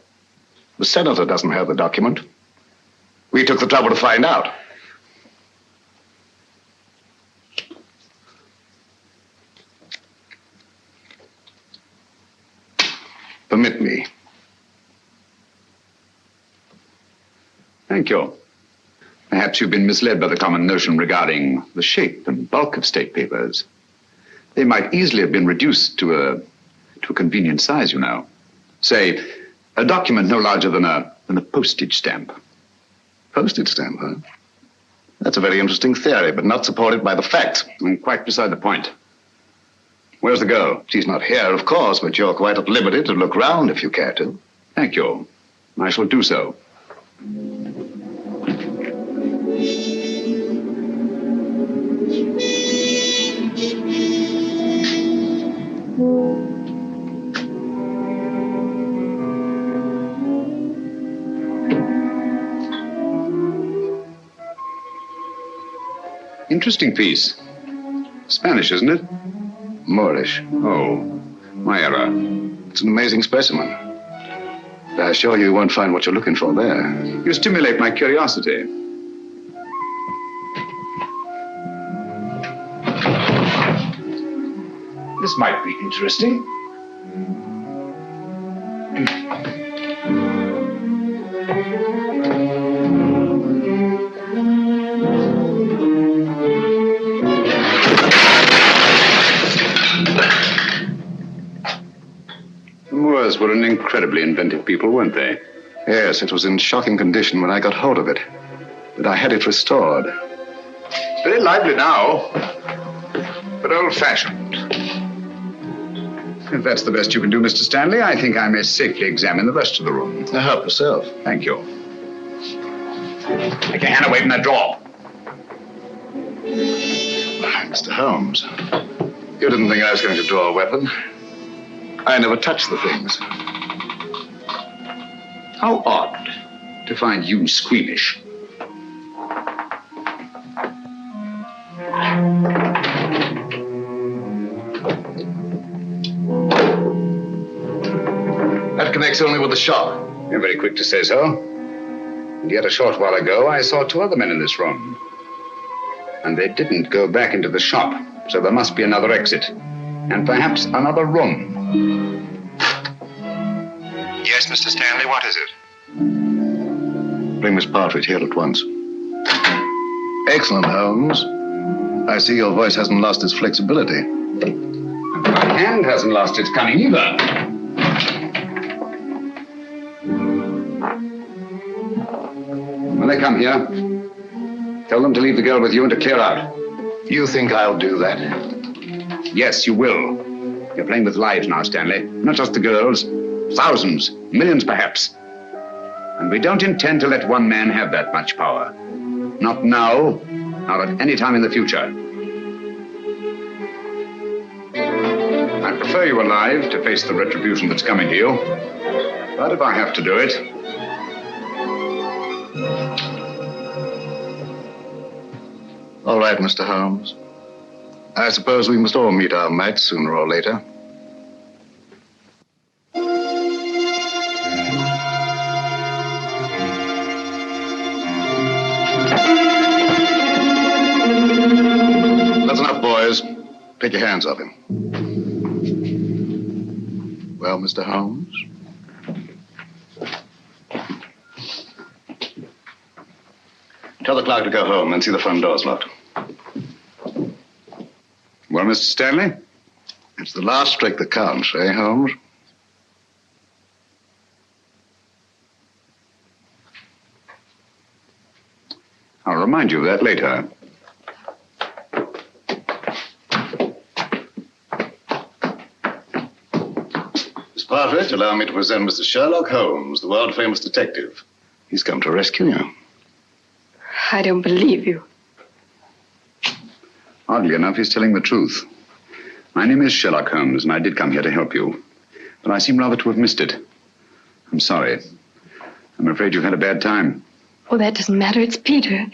The senator doesn't have the document. We took the trouble to find out. Permit me. Thank you. Perhaps you've been misled by the common notion regarding the shape and bulk of state papers. They might easily have been reduced to a convenient size, you know. Say, a document no larger than a postage stamp. Postage stamp, huh? That's a very interesting theory, but not supported by the facts. And quite beside the point. Where's the girl? She's not here, of course, but you're quite at liberty to look round if you care to. Thank you. I shall do so. Interesting piece. Spanish, isn't it? Moorish. Oh, my error. It's an amazing specimen. But I assure you won't find what you're looking for there. You stimulate my curiosity. This might be interesting. The Moors were an incredibly inventive people, weren't they? Yes, it was in shocking condition when I got hold of it. But I had it restored. Very lively now, but old-fashioned. If that's the best you can do, Mr. Stanley, I think I may safely examine the rest of the room. Help yourself. Thank you. Take your hand away from that drawer. Mr. Holmes, you didn't think I was going to draw a weapon. I never touched the things. How odd to find you squeamish. That connects only with the shop. You're very quick to say so. And yet a short while ago, I saw two other men in this room. And they didn't go back into the shop, so there must be another exit. And perhaps another room. Yes, Mr. Stanley, what is it? Bring Miss Partridge here at once. Excellent, Holmes. I see your voice hasn't lost its flexibility. My hand hasn't lost its cunning either. When they come here, tell them to leave the girl with you and to clear out. You think I'll do that? Yes, you will. You're playing with lives now, Stanley. Not just the girls. Thousands, millions perhaps. And we don't intend to let one man have that much power. Not now, nor at any time in the future. I prefer you alive to face the retribution that's coming to you. But if I have to do it... All right, Mr. Holmes. I suppose we must all meet our match sooner or later. That's enough, boys. Take your hands off him. Well, Mr. Holmes? Tell the clerk to go home and see the front door's locked. Well, Mr. Stanley? It's the last trick that counts, eh, Holmes? I'll remind you of that later. Miss Partridge, allow me to present Mr. Sherlock Holmes, the world-famous detective. He's come to rescue you. I don't believe you. Oddly enough, he's telling the truth. My name is Sherlock Holmes, and I did come here to help you. But I seem rather to have missed it. I'm sorry. I'm afraid you've had a bad time. Oh, that doesn't matter. It's Peter.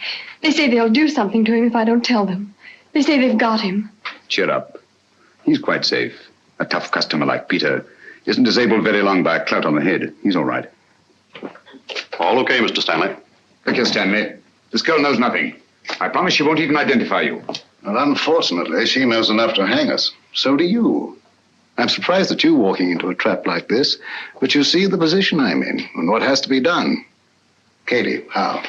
They say they'll do something to him if I don't tell them. They say they've got him. Cheer up. He's quite safe. A tough customer like Peter isn't disabled very long by a clout on the head. He's all right. All okay, Mr. Stanley? Look here, Stanley. This girl knows nothing. I promise she won't even identify you. Well, unfortunately, she knows enough to hang us. So do you. I'm surprised at you walking into a trap like this, but you see the position I'm in and what has to be done. Katie, how?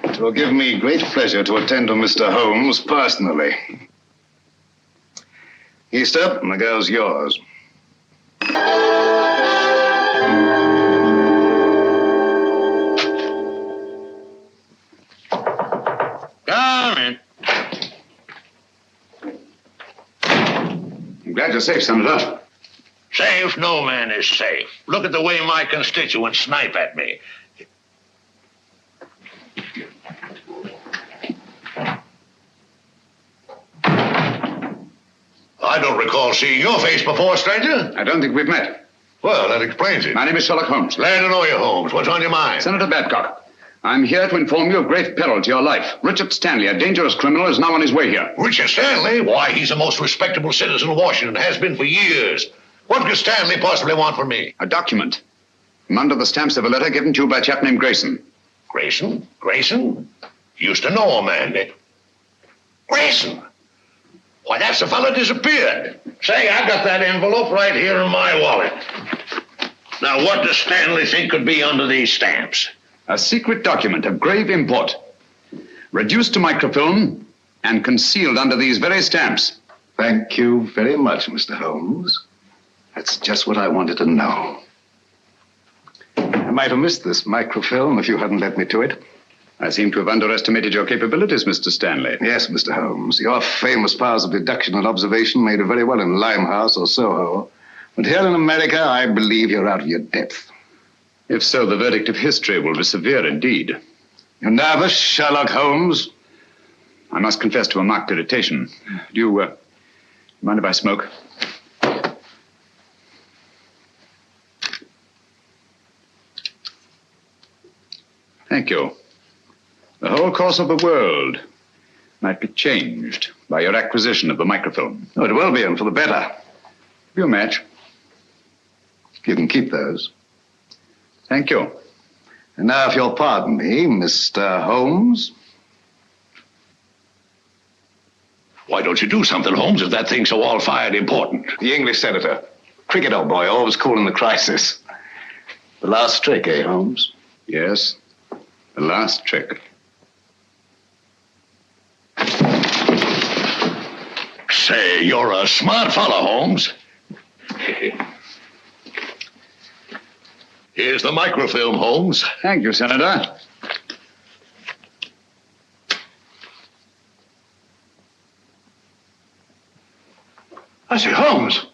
It will give me great pleasure to attend to Mr. Holmes personally. Easter, and the girl's yours. Come in. I'm glad you're safe, Senator. Safe? No man is safe. Look at the way my constituents snipe at me. I don't recall seeing your face before, stranger. I don't think we've met. Well, that explains it. My name is Sherlock Holmes. Glad to know you, Holmes. What's on your mind? Senator Babcock, I'm here to inform you of grave peril to your life. Richard Stanley, a dangerous criminal, is now on his way here. Richard Stanley? Why, he's the most respectable citizen of Washington, has been for years. What could Stanley possibly want from me? A document. I'm under the stamps of a letter given to you by a chap named Grayson. Grayson? Grayson? Used to know a man. Grayson? Why, that's the fellow disappeared. Say, I got that envelope right here in my wallet. Now, what does Stanley think could be under these stamps? A secret document of grave import. Reduced to microfilm and concealed under these very stamps. Thank you very much, Mr. Holmes. That's just what I wanted to know. I might have missed this microfilm if you hadn't led me to it. I seem to have underestimated your capabilities, Mr. Stanley. Yes, Mr. Holmes. Your famous powers of deduction and observation made you very well in Limehouse or Soho. But here in America, I believe you're out of your depth. If so, the verdict of history will be severe indeed. You nervous, Sherlock Holmes? I must confess to a marked irritation. Do you mind if I smoke? Thank you. The whole course of the world might be changed by your acquisition of the microfilm. Oh, it will be, and for the better. Give you a match. You can keep those. Thank you. And now, if you'll pardon me, Mr. Holmes. Why don't you do something, Holmes, if that thing's so all-fired important? The English senator. Cricket, old boy, always cool in the crisis. The last trick, eh, Holmes? Yes, the last trick. Say, you're a smart fellow, Holmes. Here's the microfilm, Holmes. Thank you, Senator. I say, Holmes.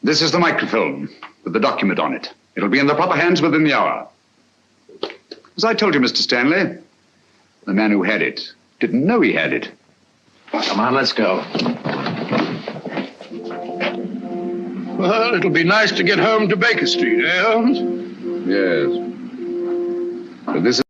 This is the microfilm with the document on it. It'll be in the proper hands within the hour. As I told you, Mr. Stanley, the man who had it didn't know he had it. Come on, let's go. Well, it'll be nice to get home to Baker Street, eh, Holmes? Yes. But this